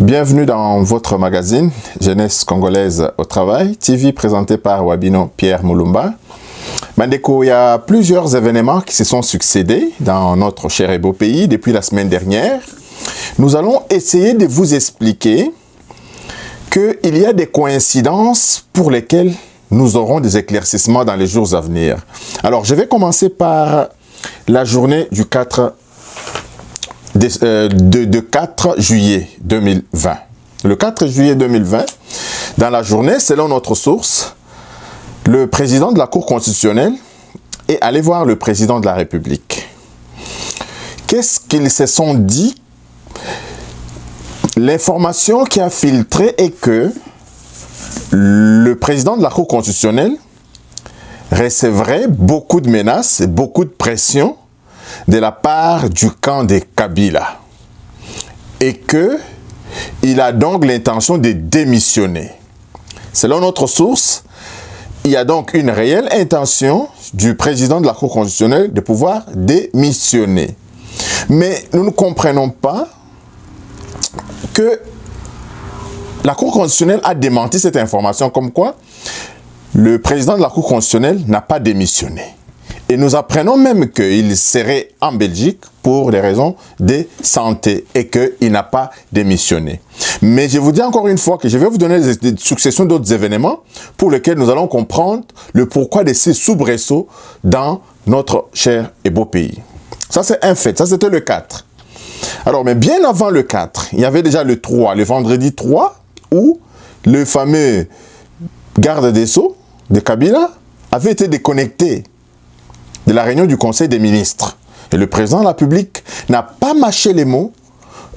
Bienvenue dans votre magazine Jeunesse Congolaise au Travail, TV présenté par Wabino Pierre Moulumba. Bandeko, il y a plusieurs événements qui se sont succédés dans notre cher et beau pays depuis la semaine dernière. Nous allons essayer de vous expliquer qu'il y a des coïncidences pour lesquelles nous aurons des éclaircissements dans les jours à venir. Alors, je vais commencer par la journée du 4 juillet 2020. Le 4 juillet 2020, dans la journée, selon notre source, le président de la Cour constitutionnelle est allé voir le président de la République. Qu'est-ce qu'ils se sont dit? L'information qui a filtré est que le président de la Cour constitutionnelle recevrait beaucoup de menaces et beaucoup de pression de la part du camp de Kabila et qu'il a donc l'intention de démissionner. Selon notre source, il y a donc une réelle intention du président de la Cour constitutionnelle de pouvoir démissionner. Mais nous ne comprenons pas que la Cour constitutionnelle a démenti cette information comme quoi le président de la Cour constitutionnelle n'a pas démissionné. Et nous apprenons même qu'il serait en Belgique pour des raisons de santé et qu'il n'a pas démissionné. Mais je vous dis encore une fois que je vais vous donner des successions d'autres événements pour lesquels nous allons comprendre le pourquoi de ces soubresauts dans notre cher et beau pays. Ça, c'est un fait. Ça, c'était le 4. Alors, mais bien avant le 4, il y avait déjà le 3, le vendredi 3, où le fameux garde des Sceaux de Kabila avait été déconnecté de la réunion du Conseil des ministres. Et le président de la République n'a pas mâché les mots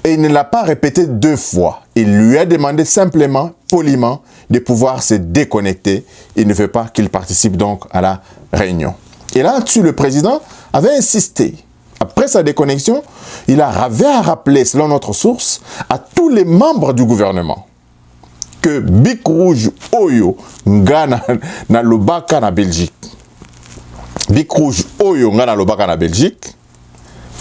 et il ne l'a pas répété 2 fois. Il lui a demandé simplement, poliment, de pouvoir se déconnecter. Il ne veut pas qu'il participe donc à la réunion. Et là-dessus, le président avait insisté. Après sa déconnexion, il avait à rappeler, selon notre source, à tous les membres du gouvernement que Bic Rouge Oyo Ngana na Lobaka na Belgique. Bic Rouge Oyo Ngana Lobaka na Belgique.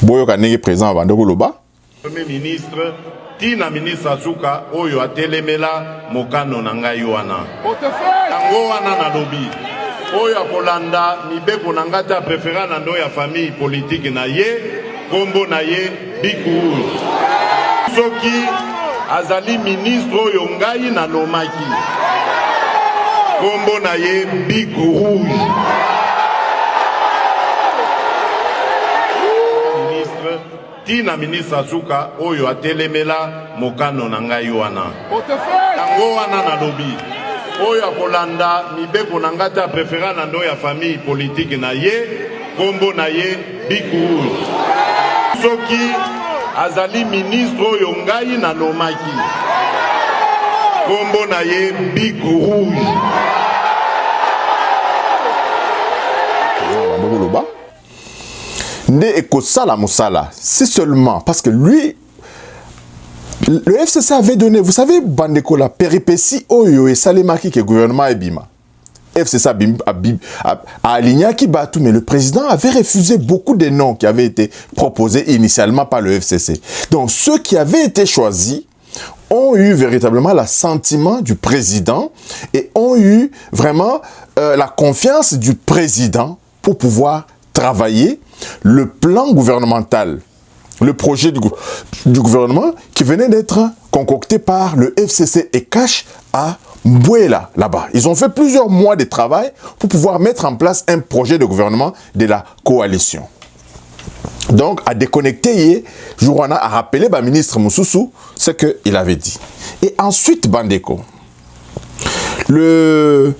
Boyo Kanegi président Bandoko Loba. Premier ministre, Tina ministre Azuka Oyo atelemela mokano na ngai wana. Tango wana na lobi. Oyo akolanda mibeko na ngata préférant na ndo ya famille politique na ye, kombo na ye Bic Rouge. Soki azali ministre oyo ngai na nomaki. Kombo na ye Bic Rouge. Tina ministre Azuka oyo atelemela mokano na ngai wana. Tango wana na lobi. Oyo akolanda mibeko na ngata préférant na ndo ya famille politique na ye, kombo na ye Bic Rouge. Soki azali ministre oyo ngai na nomaki. Kombo na ye Bic Rouge. Nde ekosala musala, c'est seulement parce que lui, le FCC avait donné, vous savez, Bandeko, la péripétie Oyo et Salemaki que le gouvernement Ebima. FCC a aligné Kibatu, mais le président avait refusé beaucoup de noms qui avaient été proposés initialement par le FCC. Donc ceux qui avaient été choisis ont eu véritablement l'assentiment du président et ont eu vraiment la confiance du président pour pouvoir travailler le plan gouvernemental, le projet du gouvernement qui venait d'être concocté par le FCC et Cash à Mbouela, là-bas. Ils ont fait plusieurs mois de travail pour pouvoir mettre en place un projet de gouvernement de la coalition. Donc, à déconnecter, Jouana a rappelé le ministre Moussoussou ce qu'il avait dit. Et ensuite, Bandeko, le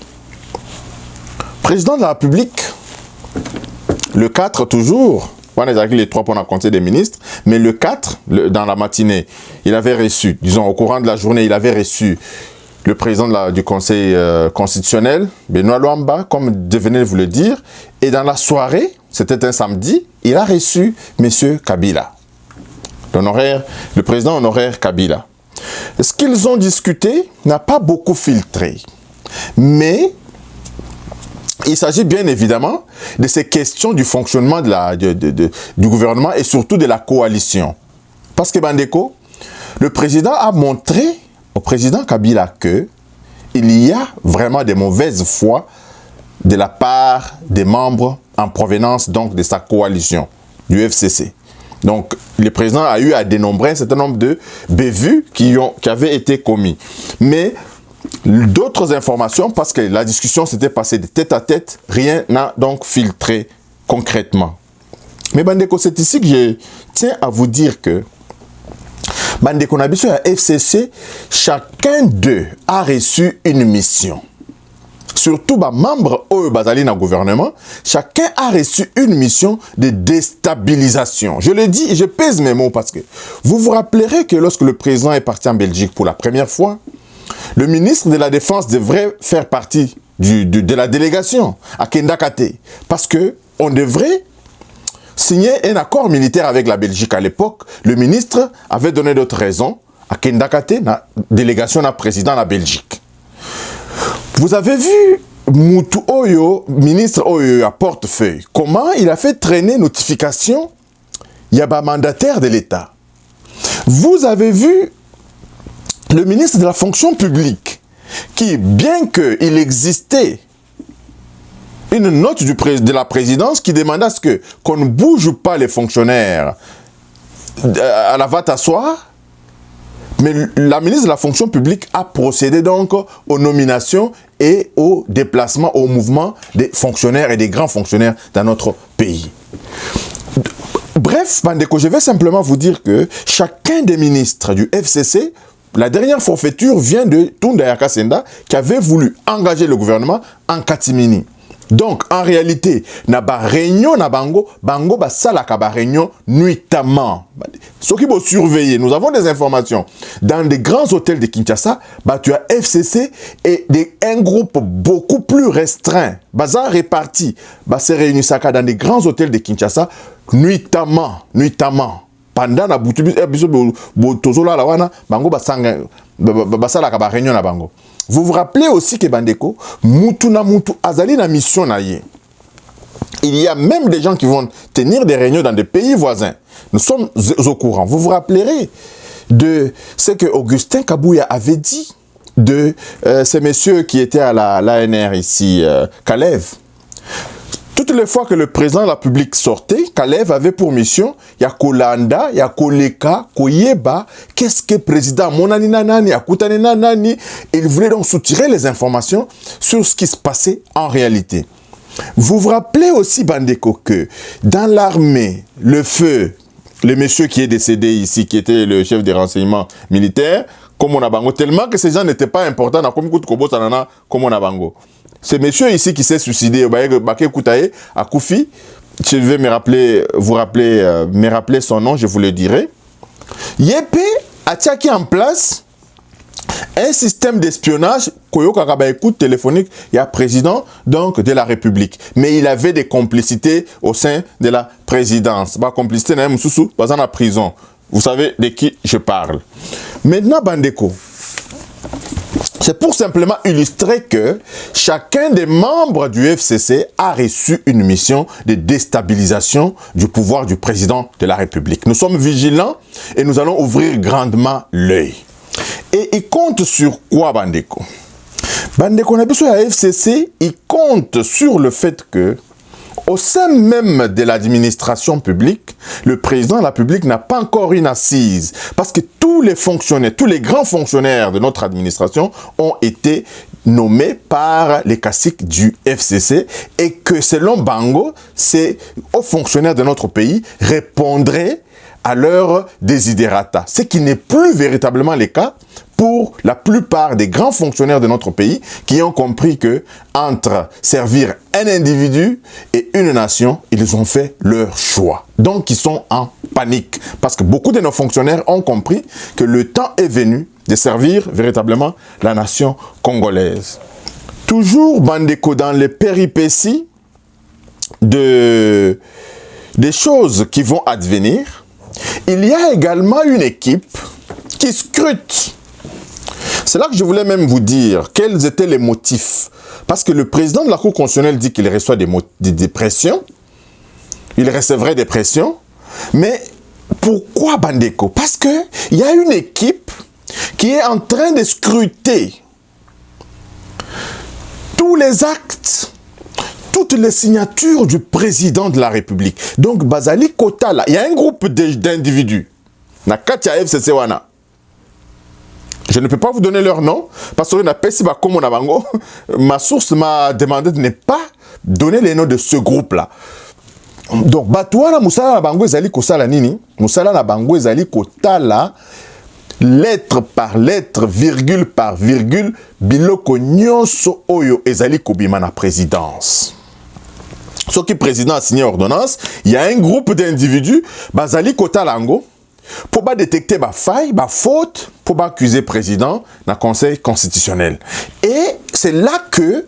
président de la République, le 4 toujours, on a dit les 3 points à compter des ministres, mais le 4, dans la matinée, il avait reçu, disons au courant de la journée, il avait reçu le président du Conseil constitutionnel, Benoît Luamba, comme je venais de vous le dire, et dans la soirée, c'était un samedi, il a reçu M. Kabila, le président honoraire Kabila. Ce qu'ils ont discuté n'a pas beaucoup filtré, mais il s'agit bien évidemment de ces questions du fonctionnement du gouvernement et surtout de la coalition. Parce que Bandeko, le président a montré au président Kabila que il y a vraiment des mauvaises foi de la part des membres en provenance donc de sa coalition, du FCC. Donc, le président a eu à dénombrer un certain nombre de bévues qui avaient été commis. Mais d'autres informations, parce que la discussion s'était passée de tête à tête, rien n'a donc filtré concrètement. Mais Bandeko, c'est ici que je tiens à vous dire que Bandeko Nabiso et FCC, chacun d'eux a reçu une mission. Surtout les membres au gouvernement, chacun a reçu une mission de déstabilisation. Je le dis et je pèse mes mots parce que vous vous rappellerez que lorsque le président est parti en Belgique pour la première fois, le ministre de la Défense devrait faire partie de la délégation à Kendakate parce qu'on devrait signer un accord militaire avec la Belgique à l'époque. Le ministre avait donné d'autres raisons à Kendakate, la délégation à président de la Belgique. Vous avez vu Moutou Oyo, ministre Oyo à portefeuille, comment il a fait traîner notification Yaba mandataire de l'État. Vous avez vu le ministre de la fonction publique qui, bien qu'il existait une note de la présidence qui demandait à ce qu'on ne bouge pas les fonctionnaires à la va t'asseoir, mais la ministre de la fonction publique a procédé donc aux nominations et au déplacement, au mouvement des fonctionnaires et des grands fonctionnaires dans notre pays. Bref, Bandeko, je vais simplement vous dire que chacun des ministres du FCC, la dernière forfaiture vient de Tunda Yakasenda qui avait voulu engager le gouvernement en catimini. Donc, en réalité, na ba réunion na bango ba salaka ba réunion nuitamment. Ce qui vont surveiller, nous avons des informations. Dans des grands hôtels de Kinshasa, tu as FCC et un groupe beaucoup plus restreint. Bazar réparti, se réunit dans des grands hôtels de Kinshasa nuitamment. Pendant la boutique, vous vous rappelez aussi que Bandeko, Moutou Azali na mission na ye. Il y a même des gens qui vont tenir des réunions dans des pays voisins. Nous sommes au courant. Vous vous rappellerez de ce que Augustin Kabouya avait dit de ces messieurs qui étaient à l'ANR ici, Kalev. Toutes les fois que le président de la République sortait, Kalev avait pour mission, il y a Kolanda, il y a Koleka, Koyeba, qu'est-ce que le président Monani Nanani, Akutane Nanani, il voulait donc soutirer les informations sur ce qui se passait en réalité. Vous vous rappelez aussi, Bandeko, que dans l'armée, le feu, le monsieur qui est décédé ici, qui était le chef des renseignements militaires, comme on a bango, tellement que ces gens n'étaient pas importants, comme on a bango. Ce monsieur ici qui s'est suicidé, à Koufi, je vais me rappeler son nom, je vous le dirai. Yépé a tiré en place un système d'espionnage, écoute téléphonique, il y a président donc de la République. Mais il avait des complicités au sein de la présidence. Complicité dans la prison. Vous savez de qui je parle. Maintenant, Bandeko. C'est pour simplement illustrer que chacun des membres du FCC a reçu une mission de déstabilisation du pouvoir du président de la République. Nous sommes vigilants et nous allons ouvrir grandement l'œil. Et il compte sur quoi, Bandeko? Bandeko, on a besoin de la FCC, il compte sur le fait que au sein même de l'administration publique, le président de la République n'a pas encore une assise. Parce que tous les fonctionnaires, tous les grands fonctionnaires de notre administration ont été nommés par les caciques du FCC et que selon Bango, ces hauts fonctionnaires de notre pays répondraient à leur desiderata. Ce qui n'est plus véritablement le cas pour la plupart des grands fonctionnaires de notre pays qui ont compris que entre servir un individu et une nation, ils ont fait leur choix. Donc, ils sont en panique parce que beaucoup de nos fonctionnaires ont compris que le temps est venu de servir véritablement la nation congolaise. Toujours, Bandeko, dans les péripéties des choses qui vont advenir, il y a également une équipe qui scrute. C'est là que je voulais même vous dire quels étaient les motifs. Parce que le président de la Cour constitutionnelle dit qu'il reçoit des pressions. Il recevrait des pressions. Mais Pourquoi Bandeko? Parce qu'il y a une équipe qui est en train de scruter tous les actes, toutes les signatures du président de la République. Donc, Bazali Kotala, il y a un groupe d'individus. Nakatia FCC Wana. Je ne peux pas vous donner leur nom, parce que ma source m'a demandé de ne pas donner les noms de ce groupe-là. Donc, Batouana Moussala na Bango Ezali Kosala Nini, Moussala na Bango Ezali Kotala, lettre par lettre, virgule par virgule, biloko nyonso oyo Ezali Kobima na présidence. Ce qui président a signé ordonnance, il y a un groupe d'individus, Bazali Kotala Ngo, pour pas détecter ma faille, ma faute, pour pas accuser le président dans le Conseil constitutionnel. Et c'est là que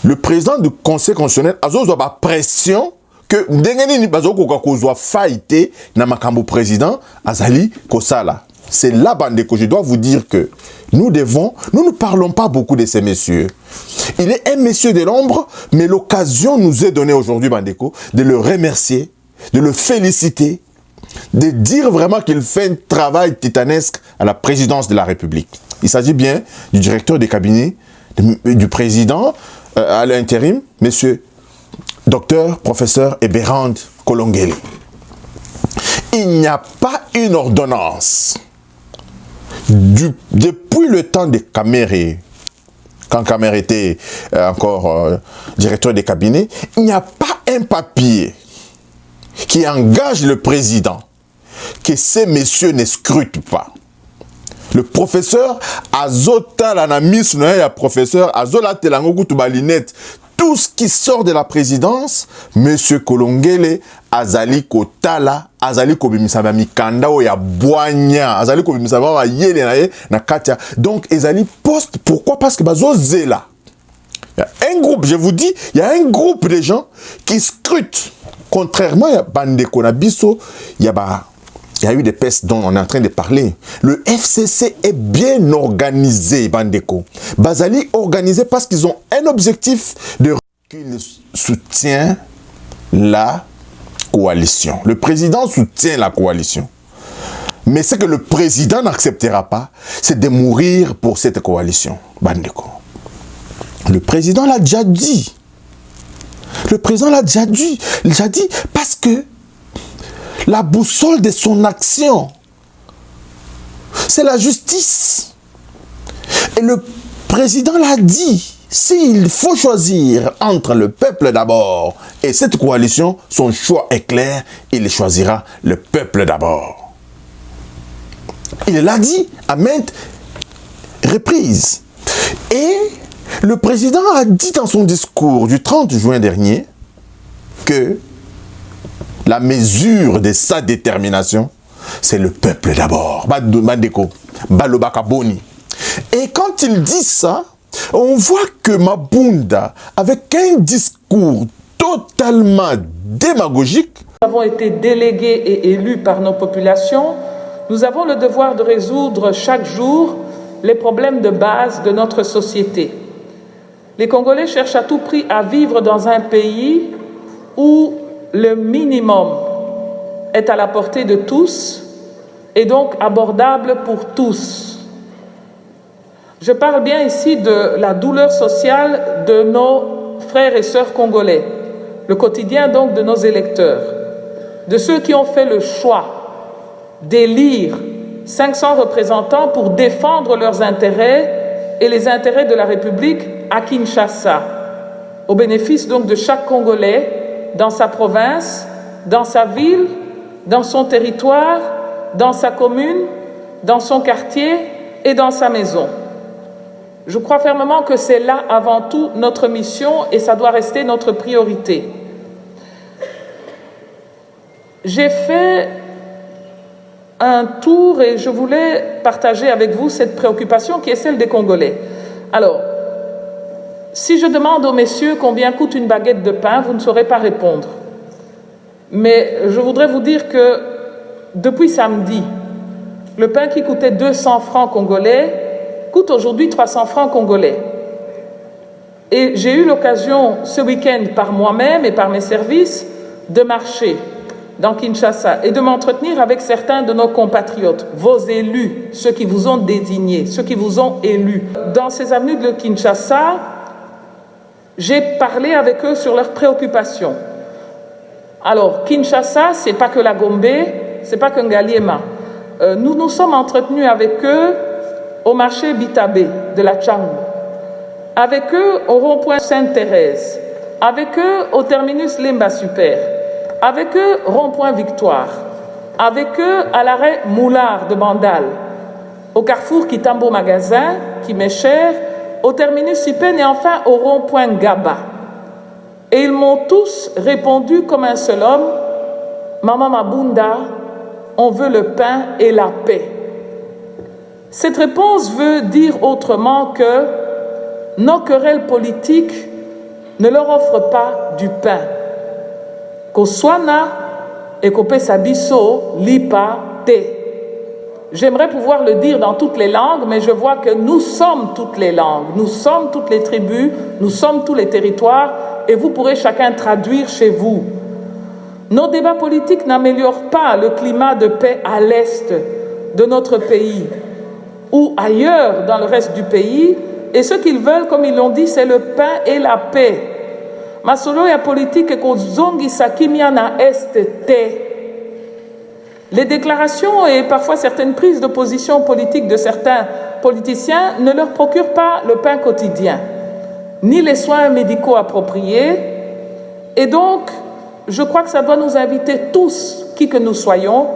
le président du Conseil constitutionnel a besoin de pression que ndengeni bazoko kozwa faillite na makambo président Azali Kosala. C'est là, Bandeko, je dois vous dire que nous ne parlons pas beaucoup de ces messieurs. Il est un monsieur de l'ombre, mais l'occasion nous est donnée aujourd'hui, Bandeko, de le remercier, de le féliciter, de dire vraiment qu'il fait un travail titanesque à la présidence de la République. Il s'agit bien du directeur de cabinet, du président à l'intérim, monsieur docteur, professeur Eberhard Kolongeli. Il n'y a pas une ordonnance depuis le temps de Kamere, quand Kamere était encore directeur des cabinets, il n'y a pas un papier qui engage le président que ces messieurs ne scrutent pas. Le professeur Azota l'anamis, professeur Azola Telangoku Tubalinette, tout ce qui sort de la présidence, monsieur Kolongele, Azali Kotala, Azali Kobimisaba Mikanda Oya Boigna, Azali Kobimisaba Yele na Katia. Donc, Azali poste, pourquoi? Parce que Bazo Zela. Il y a un groupe, je vous dis, il y a un groupe de gens qui scrutent. Contrairement à Bandeko Nabiso, il y a eu des pestes dont on est en train de parler. Le FCC est bien organisé, Bandeko. Bazali organisé parce qu'ils ont un objectif de qu'il soutient la coalition. Le président soutient la coalition. Mais ce que le président n'acceptera pas, c'est de mourir pour cette coalition, Bandeko. Le président l'a déjà dit. Le président l'a déjà dit parce que la boussole de son action, c'est la justice. Et le président l'a dit, s'il faut choisir entre le peuple d'abord et cette coalition, son choix est clair, il choisira le peuple d'abord. Il l'a dit à maintes reprises. Et le président a dit dans son discours du 30 juin dernier que la mesure de sa détermination, c'est le peuple d'abord. Bandeko, Balobaka Boni. Et quand il dit ça, on voit que Mabunda, avec un discours totalement démagogique, nous avons été délégués et élus par nos populations. Nous avons le devoir de résoudre chaque jour les problèmes de base de notre société. Les Congolais cherchent à tout prix à vivre dans un pays où le minimum est à la portée de tous et donc abordable pour tous. Je parle bien ici de la douleur sociale de nos frères et sœurs congolais, le quotidien donc de nos électeurs, de ceux qui ont fait le choix d'élire 500 représentants pour défendre leurs intérêts et les intérêts de la République à Kinshasa, au bénéfice donc de chaque Congolais dans sa province, dans sa ville, dans son territoire, dans sa commune, dans son quartier et dans sa maison. Je crois fermement que c'est là avant tout notre mission et ça doit rester notre priorité. J'ai fait un tour et je voulais partager avec vous cette préoccupation qui est celle des Congolais. Alors, si je demande aux messieurs combien coûte une baguette de pain, vous ne saurez pas répondre. Mais je voudrais vous dire que depuis samedi, le pain qui coûtait 200 francs congolais coûte aujourd'hui 300 francs congolais. Et j'ai eu l'occasion ce week-end par moi-même et par mes services de marcher dans Kinshasa et de m'entretenir avec certains de nos compatriotes, vos élus, ceux qui vous ont désignés, ceux qui vous ont élus. Dans ces avenues de Kinshasa, j'ai parlé avec eux sur leurs préoccupations. Alors, Kinshasa, c'est pas que la Gombe, c'est pas que Ngaliema. Nous nous sommes entretenus avec eux au marché Bitabe de la Tchangou, avec eux au rond-point Sainte-Thérèse, avec eux au terminus Lemba Super, avec eux rond-point Victoire, avec eux à l'arrêt Moulard de Bandal, au carrefour Kitambo Magasin, qui m'est cher, au terminus Sipen et enfin au rond-point Gaba. Et ils m'ont tous répondu comme un seul homme, Maman Mabunda, on veut le pain et la paix. Cette réponse veut dire autrement que nos querelles politiques ne leur offrent pas du pain. Koswana et Kopesabiso lipa te. J'aimerais pouvoir le dire dans toutes les langues, mais je vois que nous sommes toutes les langues, nous sommes toutes les tribus, nous sommes tous les territoires, et vous pourrez chacun traduire chez vous. Nos débats politiques n'améliorent pas le climat de paix à l'est de notre pays ou ailleurs dans le reste du pays. Et ce qu'ils veulent, comme ils l'ont dit, c'est le pain et la paix. Masolo ya politique kozongi sakimia na est te. Les déclarations et parfois certaines prises de position politique de certains politiciens ne leur procurent pas le pain quotidien, ni les soins médicaux appropriés. Et donc, je crois que ça doit nous inviter tous, qui que nous soyons,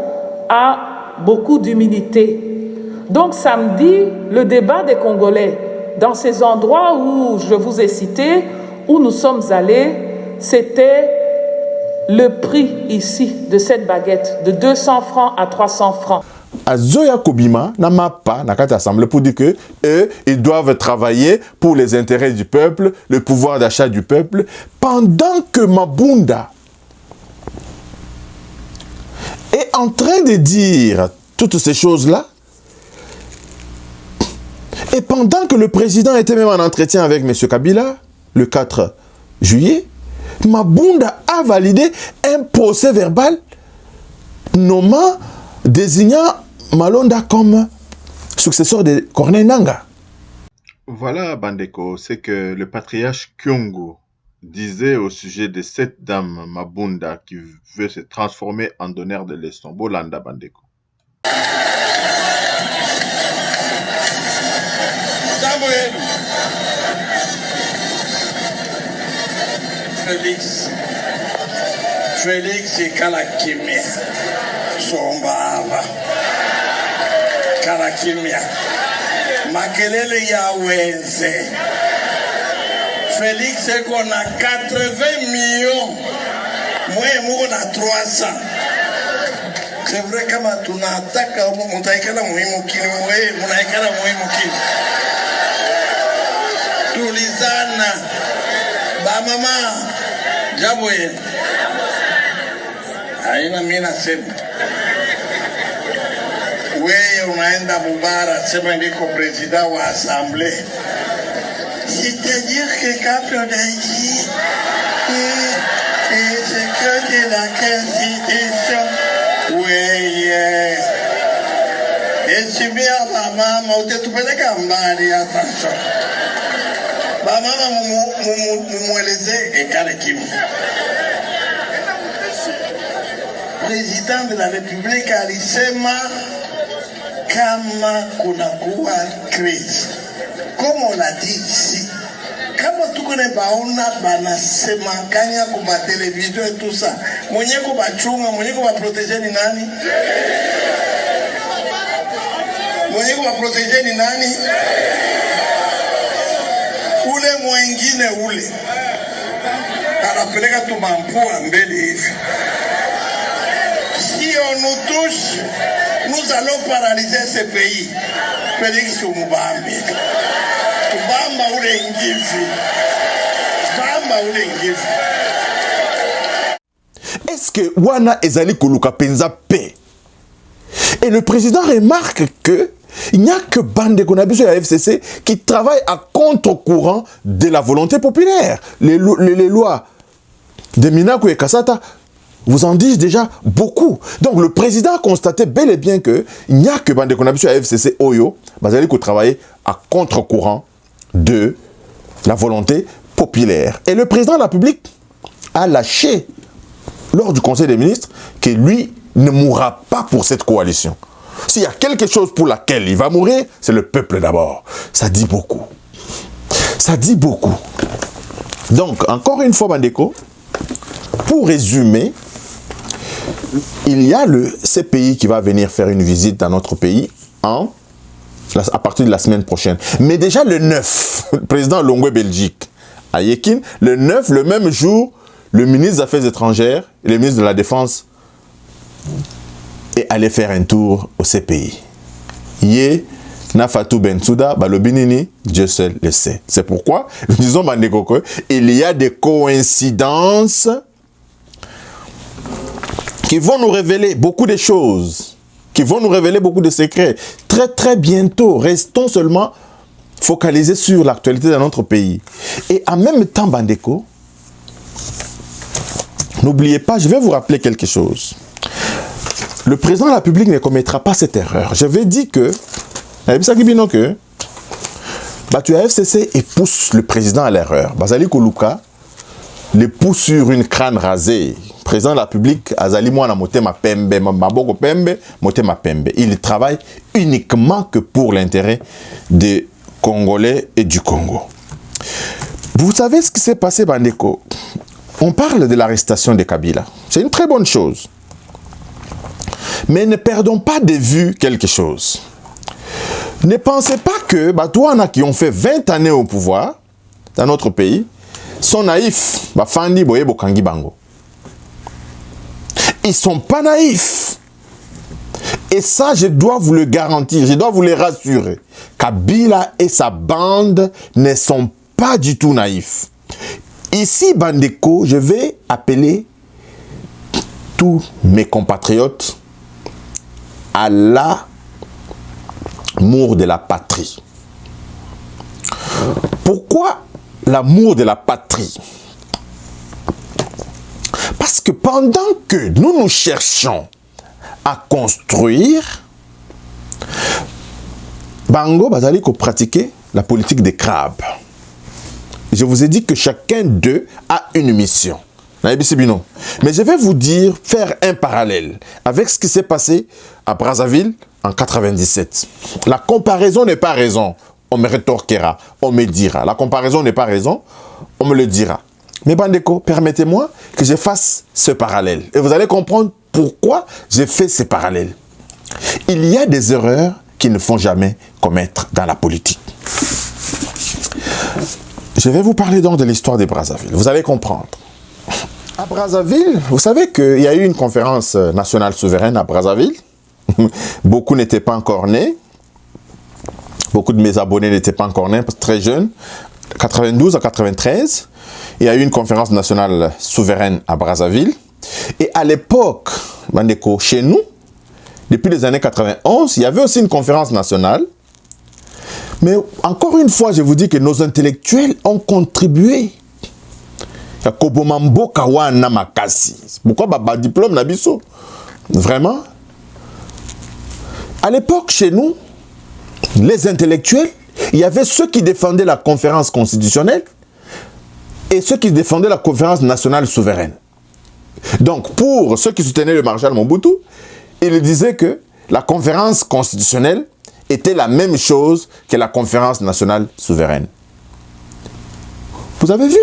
à beaucoup d'humilité. Donc samedi, le débat des Congolais, dans ces endroits où je vous ai cités, où nous sommes allés, c'était le prix ici de cette baguette, de 200 francs à 300 francs. Azoya Kobima n'a pas na kati assemblée pour dire que eux, ils doivent travailler pour les intérêts du peuple, le pouvoir d'achat du peuple, pendant que Mabunda est en train de dire toutes ces choses-là. Et pendant que le président était même en entretien avec M. Kabila, le 4 juillet, Mabunda a validé un procès verbal nommant, désignant Malonda comme successeur de Corneille Nangaa. Voilà, Bandeko, c'est que le patriarche Kyungu disait au sujet de cette dame Mabunda qui veut se transformer en donneur de leçons. Bolanda, Bandeko. Félix et Kalakimia Sombava Kalakimia Makelele ya Wenze Félix est qu'on a 80 millions moi on a 300. C'est vrai kama tunataka mtaikala muhimu kini mwe munaikala muhimu kini tulizana ba mama jambo yenu haina mimi nasema wewe unaenda Mubara sema ndiko president wa assemblée, c'est-à-dire que quand on a dit c'est que de la constitution oui et bien mama utatupeleka mbali attention ba mama mumueleze ekale kimi. Président de la République alisema kama kunakuwa crise, comme on l'a dit ici, kama tukone baona banasema kanya kuba television et tout ça, mwenye kubachunga mwenye kubaproteger ni nani? Mwenye kubaproteger ni nani? Ule mwengine ule anapeleka tumampua mbele hivi. Si on nous touche, nous allons paralyser ce pays. Félix Mubambi. Bamba ule ngivi. Bamba ule ngivi. Est-ce que Wana ezali koluka penza paix? Et le président remarque que il n'y a que Bande Konabiso et la FCC qui travaillent à contre-courant de la volonté populaire. Les lois de Minaku et Kasata vous en disent déjà beaucoup. Donc le président a constaté bel et bien qu'il n'y a que Bande Konabiso à FCC Oyo, vous allez travailler à contre-courant de la volonté populaire. Et le président de la République a lâché lors du Conseil des ministres que lui ne mourra pas pour cette coalition. S'il y a quelque chose pour laquelle il va mourir, c'est le peuple d'abord. Ça dit beaucoup. Ça dit beaucoup. Donc, encore une fois, Bandeko, pour résumer, il y a le CPI qui va venir faire une visite dans notre pays à partir de la semaine prochaine. Mais déjà le 9, le président Longwe Belgique, à Yekin, le 9, le même jour, le ministre des Affaires étrangères et le ministre de la Défense est allé faire un tour au CPI. Yé, Nafatou Bensouda, Balobinini, Dieu seul le sait. C'est pourquoi, nous disons, Bandekoko, il y a des coïncidences qui vont nous révéler beaucoup de choses, qui vont nous révéler beaucoup de secrets. Très, très bientôt, restons seulement focalisés sur l'actualité de notre pays. Et en même temps, Bandeko, n'oubliez pas, je vais vous rappeler quelque chose. Le président de la République ne commettra pas cette erreur. Je vais dire que, tu as FCC et pousse le président à l'erreur. Bazali Koluka le pousse sur une crâne rasée. Le président de la République, Azali Mwana Motema Pembe, Maboko Pembe, Motema Pembe. Il travaille uniquement que pour l'intérêt des Congolais et du Congo. Vous savez ce qui s'est passé, Bandeko? On parle de l'arrestation de Kabila. C'est une très bonne chose. Mais ne perdons pas de vue quelque chose. Ne pensez pas que Batouana qui ont fait 20 années au pouvoir dans notre pays sont naïfs. Bafandi Boye Bokangi Bango. Ils ne sont pas naïfs. Et ça, je dois vous le garantir, je dois vous le rassurer. Kabila et sa bande ne sont pas du tout naïfs. Ici, Bandeko, je vais appeler tous mes compatriotes à l'amour de la patrie. Pourquoi l'amour de la patrie? Parce que pendant que nous cherchons à construire, Bango Bazali ko pratiquer la politique des crabes. Je vous ai dit que chacun d'eux a une mission. Mais je vais vous dire, faire un parallèle avec ce qui s'est passé à Brazzaville en 97. La comparaison n'est pas raison. On me rétorquera, on me dira. La comparaison n'est pas raison, on me le dira. Mais Bandeko, permettez-moi que je fasse ce parallèle. Et vous allez comprendre pourquoi j'ai fait ce parallèle. Il y a des erreurs qu'il ne faut jamais commettre dans la politique. Je vais vous parler donc de l'histoire de Brazzaville. Vous allez comprendre. À Brazzaville, vous savez qu'il y a eu une conférence nationale souveraine à Brazzaville. Beaucoup n'étaient pas encore nés. Beaucoup de mes abonnés n'étaient pas encore nés, très jeunes. 92 à 93, il y a eu une conférence nationale souveraine à Brazzaville. Et à l'époque, Bandeko, chez nous, depuis les années 91, il y avait aussi une conférence nationale. Mais encore une fois, je vous dis que nos intellectuels ont contribué. Pourquoi baba diplôme nabiso? Vraiment? À l'époque, chez nous, les intellectuels, il y avait ceux qui défendaient la conférence constitutionnelle et ceux qui défendaient la conférence nationale souveraine. Donc, pour ceux qui soutenaient le maréchal Mobutu, ils disaient que la conférence constitutionnelle était la même chose que la conférence nationale souveraine. Vous avez vu?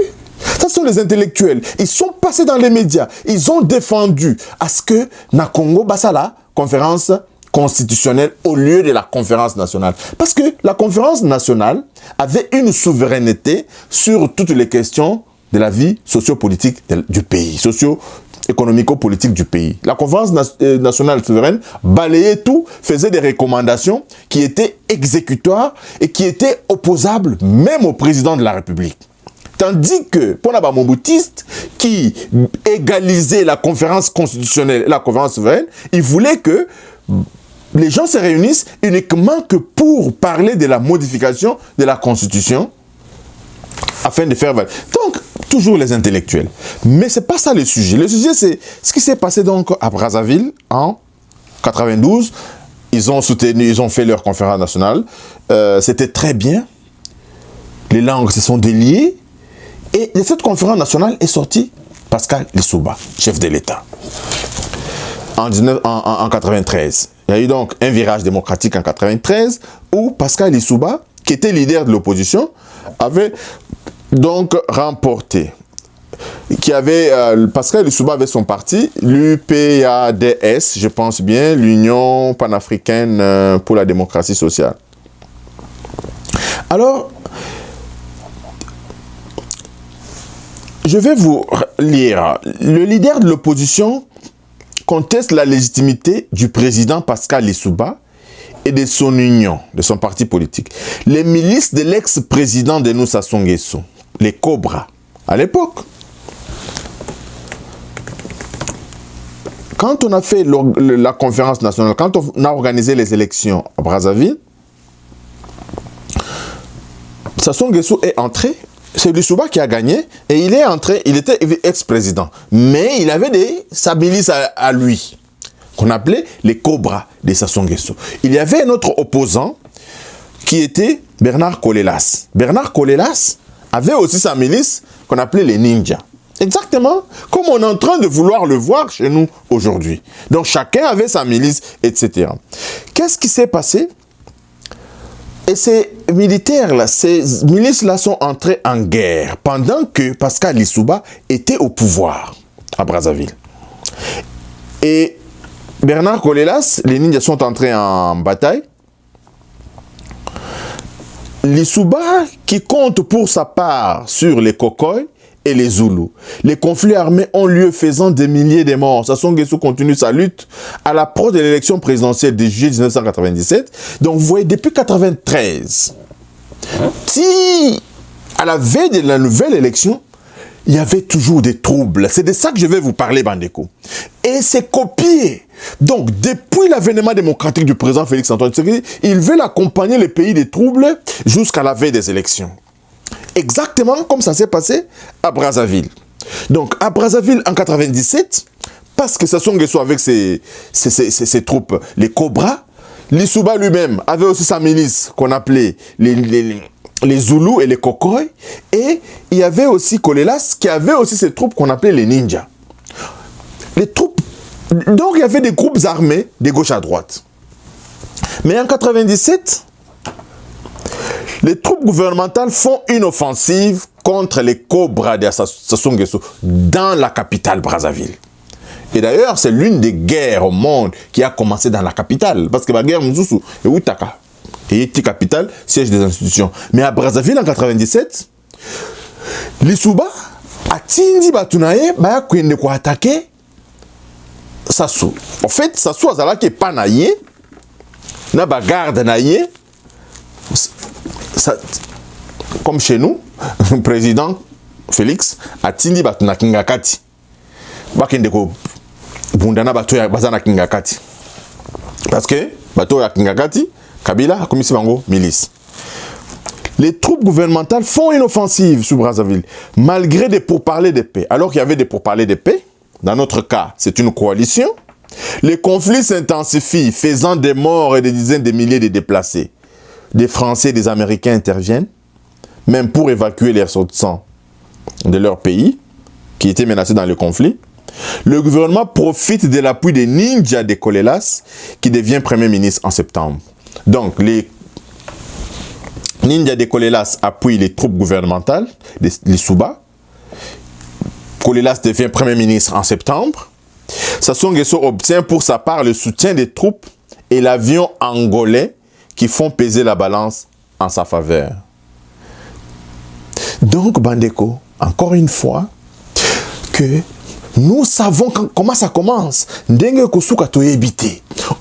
Ça sont les intellectuels. Ils sont passés dans les médias. Ils ont défendu à ce que na Congo Basala, conférence constitutionnelle au lieu de la conférence nationale. Parce que la conférence nationale avait une souveraineté sur toutes les questions de la vie sociopolitique du pays, socio-économico-politique du pays. La conférence nationale souveraine balayait tout, faisait des recommandations qui étaient exécutoires et qui étaient opposables même au président de la République. Tandis que, pour les Mobutistes, qui égalisaient la conférence constitutionnelle et la conférence souveraine, ils voulaient que les gens se réunissent uniquement que pour parler de la modification de la Constitution afin de faire valoir. Donc, toujours les intellectuels. Mais ce n'est pas ça le sujet. Le sujet, c'est ce qui s'est passé donc à Brazzaville en 92. Ils ont soutenu, ils ont fait leur conférence nationale. C'était très bien. Les langues se sont déliées. Et de cette conférence nationale est sorti Pascal Lissouba, chef de l'État. En 93. Il y a eu donc un virage démocratique en 93 où Pascal Lissouba, qui était leader de l'opposition, avait donc remporté. Pascal Lissouba avait son parti, l'UPADS, je pense bien, l'Union panafricaine pour la démocratie sociale. Alors, je vais vous lire. Le leader de l'opposition conteste la légitimité du président Pascal Lissouba et de son union, de son parti politique. Les milices de l'ex-président Denis Sassou Nguesso, les Cobras, à l'époque. Quand on a fait la conférence nationale, quand on a organisé les élections à Brazzaville, Sassou Nguesso est entré. C'est Lissouba qui a gagné et il est entré, il était ex-président. Mais il avait sa milice à lui, qu'on appelait les Cobras de Sassou Nguesso. Il y avait un autre opposant qui était Bernard Colelas. Bernard Colelas avait aussi sa milice qu'on appelait les Ninjas. Exactement comme on est en train de vouloir le voir chez nous aujourd'hui. Donc chacun avait sa milice, etc. Qu'est-ce qui s'est passé? Et ces militaires-là, ces milices-là sont entrés en guerre pendant que Pascal Lissouba était au pouvoir à Brazzaville. Et Bernard Colelas, les ninjas sont entrés en bataille. Lissouba, qui compte pour sa part sur les Kokoy et les Zoulous. Les conflits armés ont lieu faisant des milliers de morts. Sassou Nguesso continue sa lutte à l'approche de l'élection présidentielle de juillet 1997. Donc vous voyez, depuis 1993, si à la veille de la nouvelle élection, il y avait toujours des troubles. C'est de ça que je vais vous parler, Bandeko. Et c'est copié. Donc, depuis l'avènement démocratique du président Félix Antoine Tshisekedi, il veut accompagner le pays des troubles jusqu'à la veille des élections. Exactement comme ça s'est passé à Brazzaville. Donc, à Brazzaville, en 1997, parce que Sassou Nguesso avec ses troupes, les Cobras, Lissouba lui-même avait aussi sa milice qu'on appelait les Zoulous et les Kokoy. Et il y avait aussi Colelas qui avait aussi ses troupes qu'on appelait les Ninjas. Les troupes. Donc, il y avait des groupes armés de gauche à droite. Mais en 1997, les troupes gouvernementales font une offensive contre les Cobras de Sassou Nguesso dans la capitale Brazzaville. Et d'ailleurs, c'est l'une des guerres au monde qui a commencé dans la capitale. Parce que la guerre Moussou est Outaka. Et est capitale, siège des institutions. Mais à Brazzaville, en 1997, Lissouba a tindi batunaye ba kwende ko attaquer Sassou. En fait, Sassou azala ke panaye na ba garde naye. Comme chez nous, le président Félix a tindi batuna kingakati. Ba kende ko bundana bato ya bazana kingakati. Parce que bato ya kingakati Kabila a commis bango milice. Les troupes gouvernementales font une offensive sur Brazzaville, malgré des pourparlers de paix. Alors qu'il y avait des pourparlers de paix, dans notre cas, c'est une coalition, les conflits s'intensifient, faisant des morts et des dizaines de milliers de déplacés. Des Français et des Américains interviennent, même pour évacuer les ressortissants de leur pays, qui étaient menacés dans le conflit. Le gouvernement profite de l'appui des ninjas de Colelas, qui devient Premier ministre en septembre. Donc, les ninjas de Colelas appuient les troupes gouvernementales, les Lissouba. Colelas devient Premier ministre en septembre. Sassou Nguesso obtient pour sa part le soutien des troupes et l'avion angolais qui font peser la balance en sa faveur. Donc, Bandeko, encore une fois, que nous savons comment ça commence.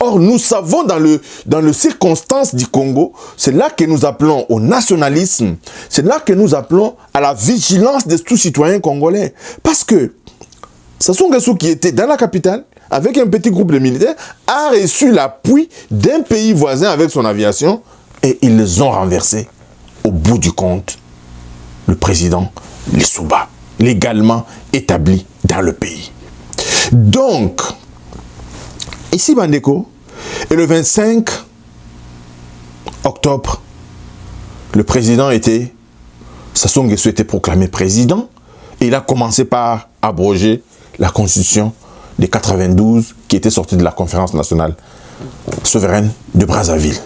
Or, nous savons dans les circonstances du Congo, c'est là que nous appelons au nationalisme, c'est là que nous appelons à la vigilance de tous citoyens congolais. Parce que Sassou Nguesso, qui était dans la capitale, avec un petit groupe de militaires, a reçu l'appui d'un pays voisin avec son aviation et ils les ont renversés. Au bout du compte, le président Lissouba. légalement établis dans le pays. Donc, ici, Bandeko, et le 25 octobre, le président Sassou Nguesso était proclamé président, et il a commencé par abroger la constitution de 92 qui était sortie de la conférence nationale souveraine de Brazzaville.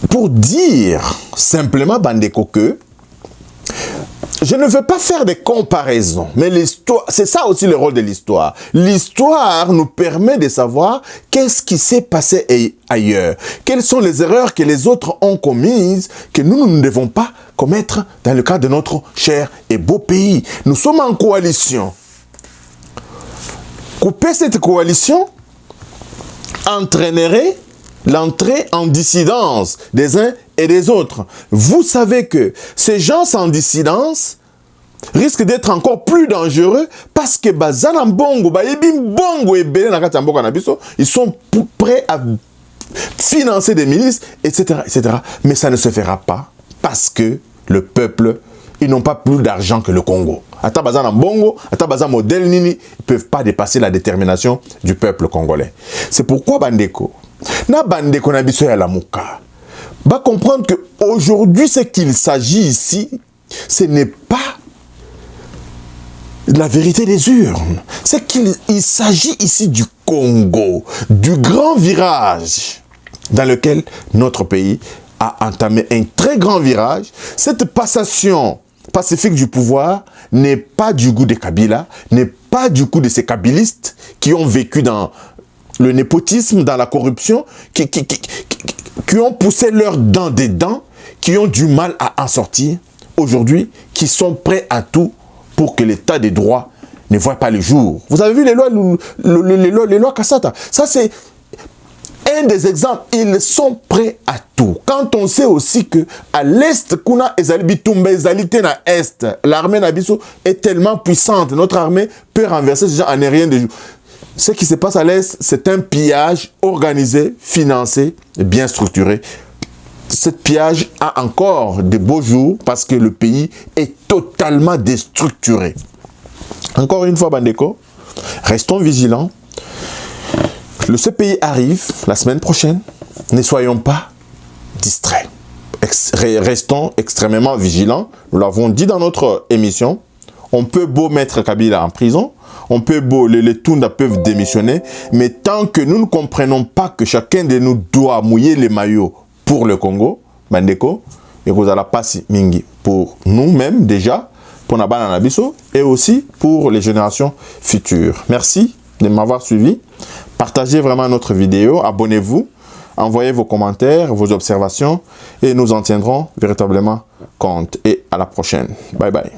Pour dire simplement, Bandeko, que je ne veux pas faire des comparaisons, mais l'histoire, c'est ça aussi le rôle de l'histoire. L'histoire nous permet de savoir qu'est-ce qui s'est passé ailleurs. Quelles sont les erreurs que les autres ont commises, que nous ne devons pas commettre dans le cadre de notre cher et beau pays. Nous sommes en coalition. Couper cette coalition entraînerait l'entrée en dissidence des uns et des autres. Vous savez que ces gens en dissidence risquent d'être encore plus dangereux parce que ils sont prêts à financer des milices, etc., etc. Mais ça ne se fera pas parce que le peuple, ils n'ont pas plus d'argent que le Congo. Atabazan Bongo, Atabazan modèle Nini, ils ne peuvent pas dépasser la détermination du peuple congolais. C'est pourquoi Bandeko, na Bandeko na biso ya lamuka, va comprendre que aujourd'hui ce qu'il s'agit ici, ce n'est pas la vérité des urnes. C'est qu'il s'agit ici du Congo, du grand virage dans lequel notre pays a entamé un très grand virage. Cette passation pacifique du pouvoir n'est pas du goût des Kabila, n'est pas du goût de ces kabylistes qui ont vécu dans le népotisme, dans la corruption, qui ont poussé leurs dents des dents, qui ont du mal à en sortir aujourd'hui, qui sont prêts à tout pour que l'état des droits ne voit pas le jour. Vous avez vu les lois Kassata. Ça, c'est un des exemples. Ils sont prêts à tout. Quand on sait aussi que à l'est, kuna ezalibitumba ezalité na est, l'armée nabiso est tellement puissante. Notre armée peut renverser ces gens en rien de jour. Ce qui se passe à l'est, c'est un pillage organisé, financé, bien structuré. Ce pillage a encore de beaux jours parce que le pays est totalement déstructuré. Encore une fois, Bandeko, restons vigilants. Le CPI arrive la semaine prochaine. Ne soyons pas distraits. Restons extrêmement vigilants. Nous l'avons dit dans notre émission. On peut beau mettre Kabila en prison. On peut beau, les Tunda peuvent démissionner. Mais tant que nous ne comprenons pas que chacun de nous doit mouiller les maillots pour le Congo, Bandeko, et vous allez passer mingi pour nous-mêmes déjà, pour Nabana Nabiso, et aussi pour les générations futures. Merci de m'avoir suivi. Partagez vraiment notre vidéo, abonnez-vous, envoyez vos commentaires, vos observations, et nous en tiendrons véritablement compte. Et à la prochaine. Bye bye.